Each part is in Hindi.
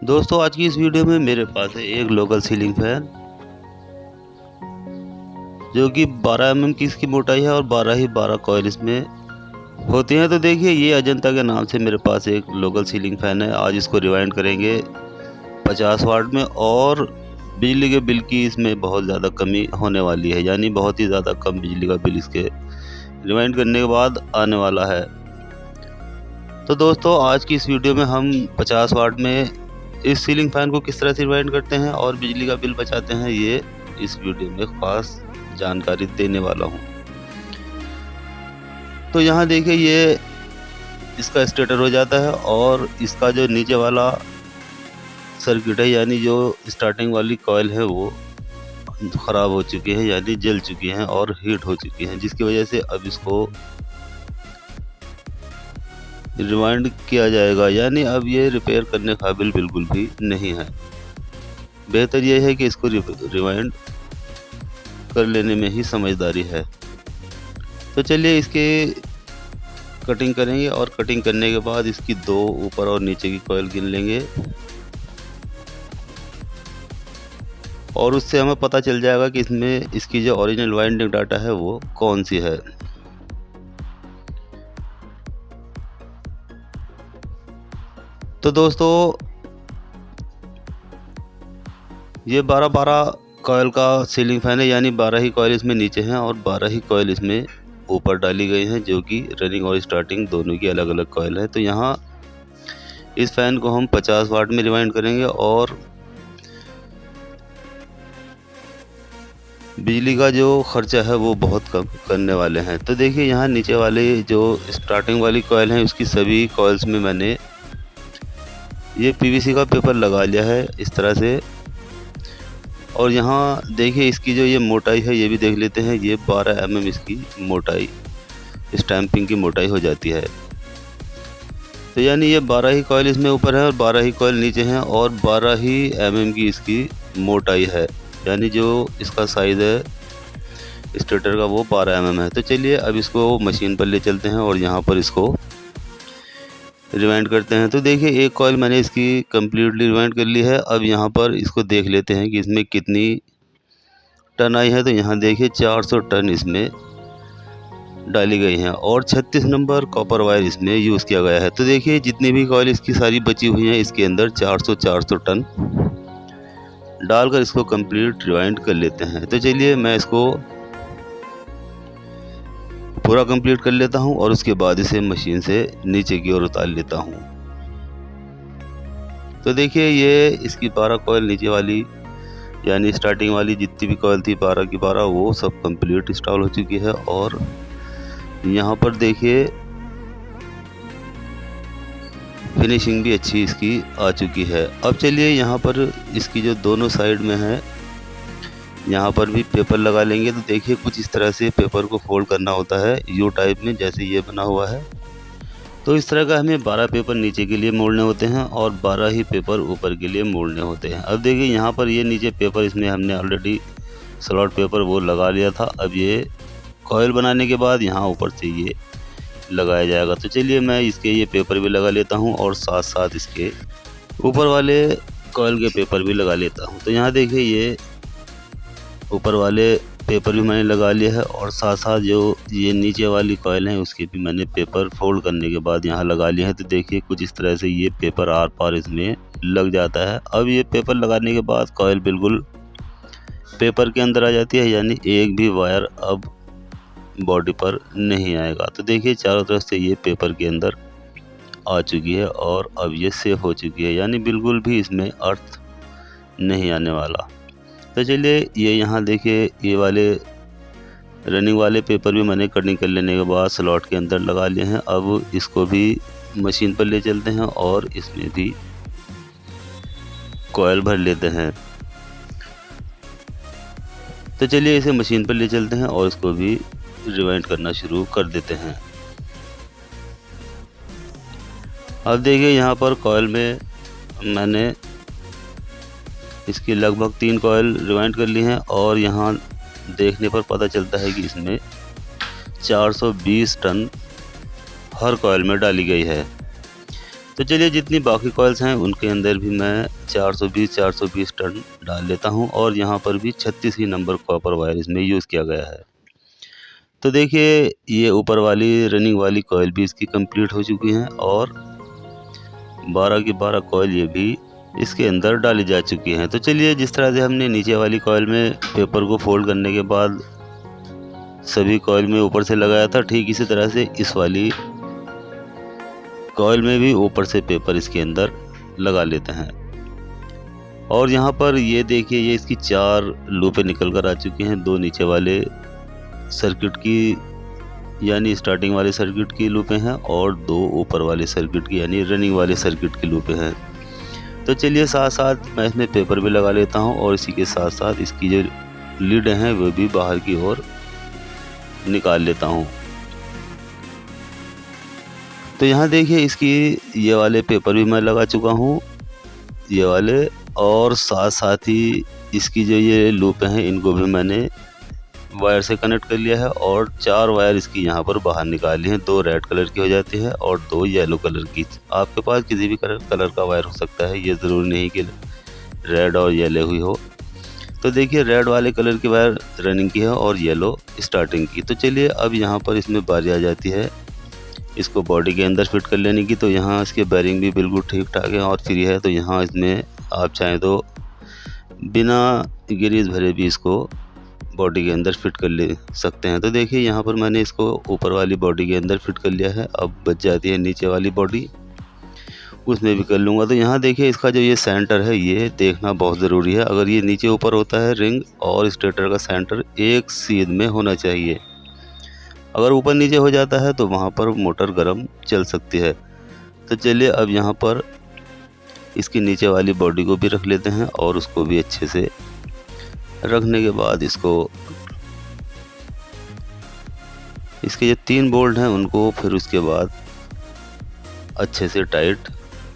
दोस्तों आज की इस वीडियो में मेरे पास है एक लोकल सीलिंग फैन जो कि 12 mm की इसकी मोटाई है और 12 ही 12 कॉइल इसमें होती हैं। तो देखिए ये अजंता के नाम से मेरे पास एक लोकल सीलिंग फैन है। आज इसको रिवाइंड करेंगे 50 वाट में और बिजली के बिल की इसमें बहुत ज़्यादा कमी होने वाली है, यानी बहुत ही ज़्यादा कम बिजली का बिल इसके रिवाइंड करने के बाद आने वाला है। तो दोस्तों आज की इस वीडियो में हम 50 वाट में इस सीलिंग फैन को किस तरह से रिवाइंड करते हैं और बिजली का बिल बचाते हैं, ये इस वीडियो में खास जानकारी देने वाला हूं। तो यहाँ देखिए ये इसका स्टार्टर हो जाता है और इसका जो नीचे वाला सर्किट है, यानी जो स्टार्टिंग वाली कॉइल है वो ख़राब हो चुकी है, यानी जल चुकी हैं और हीट हो चुकी हैं, जिसकी वजह से अब इसको रिवाइंड किया जाएगा, यानी अब ये रिपेयर करने काबिल बिल्कुल भी नहीं है। बेहतर यह है कि इसको रिवाइंड कर लेने में ही समझदारी है। तो चलिए इसके कटिंग करेंगे और कटिंग करने के बाद इसकी दो ऊपर और नीचे की कॉइल गिन लेंगे और उससे हमें पता चल जाएगा कि इसमें इसकी जो ओरिजिनल वाइंडिंग डाटा है वो कौन सी है। तो दोस्तों ये 12-12 कॉइल का सीलिंग फैन है, यानी 12 ही कॉइल इसमें नीचे हैं और 12 ही कॉइल इसमें ऊपर डाली गई हैं, जो कि रनिंग और स्टार्टिंग दोनों की अलग अलग कॉइल है। तो यहाँ इस फैन को हम 50 वाट में रिवाइंड करेंगे और बिजली का जो खर्चा है वो बहुत कम करने वाले हैं। तो देखिए यहाँ नीचे वाले जो स्टार्टिंग वाली कॉइल हैं उसकी सभी कॉइल्स में मैंने ये पीवीसी का पेपर लगा लिया है इस तरह से। और यहाँ देखिए इसकी जो ये मोटाई है ये भी देख लेते हैं। ये 12 mm इसकी मोटाई स्टैंपिंग की मोटाई हो जाती है। तो यानी ये 12 ही कॉइल इसमें ऊपर है और 12 ही कॉइल नीचे हैं और 12 ही mm की इसकी मोटाई है, यानी जो इसका साइज़ है स्टार्टर का वो 12 mm है। तो चलिए अब इसको मशीन पर ले चलते हैं और यहाँ पर इसको रिवाइंड करते हैं। तो देखिए एक कॉइल मैंने इसकी कम्प्लीटली रिवाइंड कर ली है। अब यहाँ पर इसको देख लेते हैं कि इसमें कितनी टन आई है। तो यहाँ देखिए 400 टन इसमें डाली गई हैं और 36 नंबर कॉपर वायर इसमें यूज़ किया गया है। तो देखिए जितनी भी कॉइल इसकी सारी बची हुई हैं इसके अंदर 400 टन डालकर इसको कंप्लीट रिवाइंड कर लेते हैं। तो चलिए मैं इसको पूरा कंप्लीट कर लेता हूं और उसके बाद इसे मशीन से नीचे की ओर उतार लेता हूं। तो देखिए ये इसकी 12 कॉइल नीचे वाली यानी स्टार्टिंग वाली जितनी भी कॉइल थी 12 की 12 वो सब कंप्लीट इंस्टॉल हो चुकी है और यहाँ पर देखिए फिनिशिंग भी अच्छी इसकी आ चुकी है। अब चलिए यहाँ पर इसकी जो दोनों साइड में है यहाँ पर भी पेपर लगा लेंगे। तो देखिए कुछ इस तरह से पेपर को फोल्ड करना होता है यू टाइप में, जैसे ये बना हुआ है। तो इस तरह का हमें 12 पेपर नीचे के लिए मोड़ने होते हैं और 12 ही पेपर ऊपर के लिए मोड़ने होते हैं। अब देखिए यहाँ पर ये नीचे पेपर इसमें हमने ऑलरेडी स्लॉट पेपर वो लगा लिया था। अब ये कॉइल बनाने के बाद यहाँ ऊपर से ये लगाया जाएगा। तो चलिए मैं इसके ये पेपर भी लगा लेता हूँ और साथ साथ इसके ऊपर वाले कॉइल के पेपर भी लगा लेता हूँ। तो यहाँ देखिए ये ऊपर वाले पेपर भी मैंने लगा लिया है और साथ साथ जो ये नीचे वाली कॉइल है उसके भी मैंने पेपर फोल्ड करने के बाद यहाँ लगा लिया है। तो देखिए कुछ इस तरह से ये पेपर आर पार इसमें लग जाता है। अब ये पेपर लगाने के बाद कॉइल बिल्कुल पेपर के अंदर आ जाती है, यानी एक भी वायर अब बॉडी पर नहीं आएगा। तो देखिए चारों तरफ से ये पेपर के अंदर आ चुकी है और अब ये सेफ हो चुकी है, यानी बिल्कुल भी इसमें अर्थ नहीं आने वाला। तो चलिए ये यहाँ देखिए ये वाले रनिंग वाले पेपर भी मैंने कटिंग कर लेने के बाद स्लॉट के अंदर लगा लिए हैं। अब इसको भी मशीन पर ले चलते हैं और इसमें भी कॉइल भर लेते हैं। तो चलिए इसे मशीन पर ले चलते हैं और इसको भी रिवाइंड करना शुरू कर देते हैं। अब देखिए यहाँ पर कॉइल में मैंने इसकी लगभग 3 कॉइल रिवाइंड कर ली हैं और यहाँ देखने पर पता चलता है कि इसमें 420 टन हर कॉइल में डाली गई है। तो चलिए जितनी बाकी कॉइल्स हैं उनके अंदर भी मैं 420 टर्न डाल लेता हूं और यहां पर भी 36 ही नंबर कॉपर वायर इसमें यूज़ किया गया है। तो देखिए ये ऊपर वाली रनिंग वाली कॉइल भी इसकी कंप्लीट हो चुकी हैं और 12 की 12 कॉइल ये भी इसके अंदर डाली जा चुकी हैं। तो चलिए जिस तरह से हमने नीचे वाली कॉइल में पेपर को फोल्ड करने के बाद सभी कॉइल में ऊपर से लगाया था, ठीक इसी तरह से इस वाली कॉइल में भी ऊपर से पेपर इसके अंदर लगा लेते हैं। और यहाँ पर ये देखिए ये इसकी 4 लूपें निकल कर आ चुकी हैं। 2 नीचे वाले सर्किट की यानी स्टार्टिंग वाले सर्किट की लूपें हैं और 2 ऊपर वाले सर्किट की यानी रनिंग वाले सर्किट की लूपें हैं। तो चलिए साथ साथ मैं इसमें पेपर भी लगा लेता हूँ और इसी के साथ साथ इसकी जो लीडें हैं वो भी बाहर की ओर निकाल लेता हूँ। तो यहाँ देखिए इसकी ये वाले पेपर भी मैं लगा चुका हूँ, ये वाले, और साथ साथ ही इसकी जो ये लूपें हैं इनको भी मैंने वायर से कनेक्ट कर लिया है और 4 वायर इसकी यहाँ पर बाहर निकाल ली हैं। 2 रेड कलर की हो जाती है और 2 येलो कलर की। आपके पास किसी भी कलर का वायर हो सकता है, ये ज़रूरी नहीं कि रेड और येलो ही हो। तो देखिए रेड वाले कलर की वायर रनिंग की है और येलो स्टार्टिंग की। तो चलिए अब यहाँ पर इसमें बारी आ जाती है इसको बॉडी के अंदर फिट कर लेने की। तो यहाँ इसके बेरिंग भी बिल्कुल ठीक ठाक है और फ्री है। तो यहाँ इसमें आप चाहें तो बिना ग्रीस भरे भी इसको बॉडी के अंदर फिट कर ले सकते हैं। तो देखिए यहाँ पर मैंने इसको ऊपर वाली बॉडी के अंदर फिट कर लिया है। अब बच जाती है नीचे वाली बॉडी, उसमें भी कर लूँगा। तो यहाँ देखिए इसका जो ये सेंटर है ये देखना बहुत ज़रूरी है। अगर ये नीचे ऊपर होता है रिंग और स्टेटर का सेंटर एक सीध में होना चाहिए। अगर ऊपर नीचे हो जाता है तो वहाँ पर मोटर गर्म चल सकती है। तो चलिए अब यहाँ पर इसकी नीचे वाली बॉडी को भी रख लेते हैं और उसको भी अच्छे से रखने के बाद इसके जो 3 बोल्ट हैं उनको फिर उसके बाद अच्छे से टाइट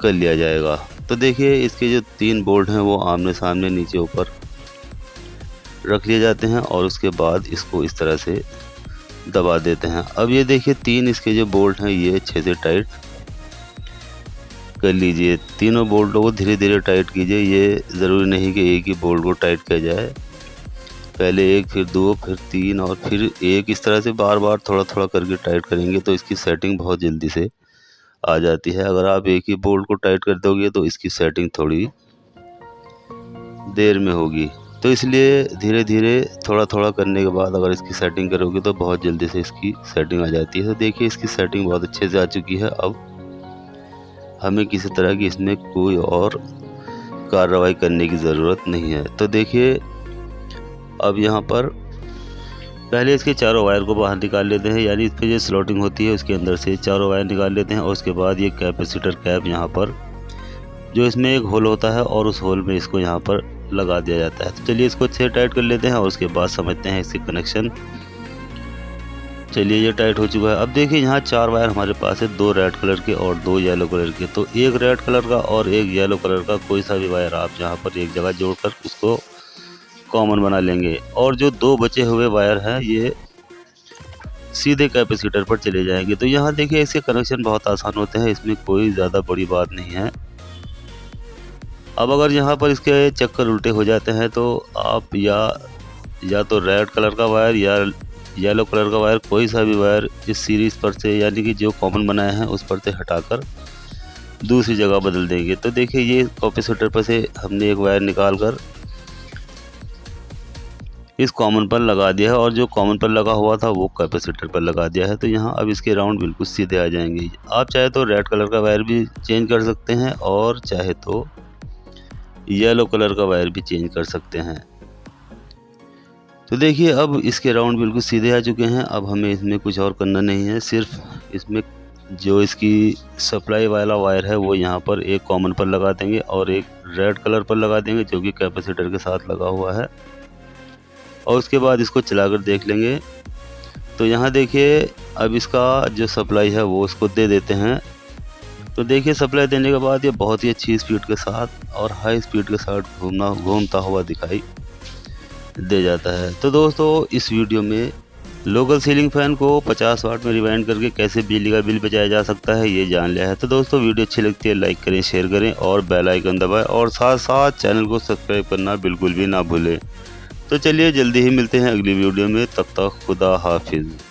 कर लिया जाएगा। तो देखिए इसके जो 3 बोल्ट हैं वो आमने सामने नीचे ऊपर रख लिए जाते हैं और उसके बाद इसको इस तरह से दबा देते हैं। अब ये देखिए 3 इसके जो बोल्ट हैं ये अच्छे से टाइट कर लीजिए। तीनों बोल्टों को धीरे धीरे टाइट कीजिए। ये ज़रूरी नहीं कि एक ही बोल्ट को टाइट किया जाए, पहले 1 फिर 2 फिर 3 और फिर 1, इस तरह से बार बार थोड़ा थोड़ा करके टाइट करेंगे तो इसकी सेटिंग बहुत जल्दी से आ जाती है। अगर आप एक ही बोल्ट को टाइट कर दोगे तो इसकी सेटिंग थोड़ी देर में होगी। तो इसलिए धीरे धीरे थोड़ा थोड़ा करने के बाद अगर इसकी सेटिंग करोगे तो बहुत जल्दी से इसकी सेटिंग आ जाती है। तो देखिए इसकी सेटिंग बहुत अच्छे से आ चुकी है। अब हमें किसी तरह की इसमें कोई और कार्रवाई करने की ज़रूरत नहीं है। तो देखिए अब यहाँ पर पहले इसके चारों वायर को बाहर निकाल लेते हैं, यानी इस पर जो स्लॉटिंग होती है उसके अंदर से चारों वायर निकाल लेते हैं और उसके बाद ये कैपेसिटर कैप यहाँ पर जो इसमें एक होल होता है और उस होल में इसको यहाँ पर लगा दिया जाता है। तो चलिए इसको अच्छे टाइट कर लेते हैं और उसके बाद समझते हैं इसके कनेक्शन। चलिए ये टाइट हो चुका है। अब देखिए यहाँ 4 वायर हमारे पास है, 2 रेड कलर के और 2 येलो कलर के। तो 1 रेड कलर का और 1 येलो कलर का कोई सा भी वायर आप यहाँ पर एक जगह जोड़कर उसको कॉमन बना लेंगे और जो 2 बचे हुए वायर हैं ये सीधे कैपेसिटर पर चले जाएंगे। तो यहाँ देखिए इसके कनेक्शन बहुत आसान होते हैं, इसमें कोई ज़्यादा बड़ी बात नहीं है। अब अगर यहाँ पर इसके चक्कर उल्टे हो जाते हैं तो आप या तो रेड कलर का वायर या येलो कलर का वायर, कोई सा भी वायर इस सीरीज़ पर से यानी कि जो कॉमन बनाए हैं उस पर से हटाकर दूसरी जगह बदल देंगे। तो देखिए ये कैपेसिटर पर से हमने एक वायर निकाल कर इस कॉमन पर लगा दिया है और जो कॉमन पर लगा हुआ था वो कैपेसिटर पर लगा दिया है। तो यहाँ अब इसके राउंड बिल्कुल सीधे आ जाएंगे। आप चाहे तो रेड कलर का वायर भी चेंज कर सकते हैं और चाहे तो येलो कलर का वायर भी चेंज कर सकते हैं। तो देखिए अब इसके राउंड बिल्कुल सीधे आ चुके हैं। अब हमें इसमें कुछ और करना नहीं है, सिर्फ इसमें जो इसकी सप्लाई वाला वायर है वो यहाँ पर एक कॉमन पर लगा देंगे और एक रेड कलर पर लगा देंगे जो कि कैपेसिटर के साथ लगा हुआ है और उसके बाद इसको चलाकर देख लेंगे। तो यहाँ देखिए अब इसका जो सप्लाई है वो उसको दे देते हैं। तो देखिए सप्लाई देने के बाद ये बहुत ही अच्छी स्पीड के साथ और हाई स्पीड के साथ घूमता हुआ दिखाई दे जाता है। तो दोस्तों इस वीडियो में लोकल सीलिंग फैन को 50 वाट में रिवाइंड करके कैसे बिजली का बिल बचाया जा सकता है ये जान लिया है। तो दोस्तों वीडियो अच्छी लगती है लाइक करें, शेयर करें और बेल आइकन दबाएं और साथ साथ चैनल को सब्सक्राइब करना बिल्कुल भी ना भूलें। तो चलिए जल्दी ही मिलते हैं अगली वीडियो में, तब तक खुदा हाफिज़।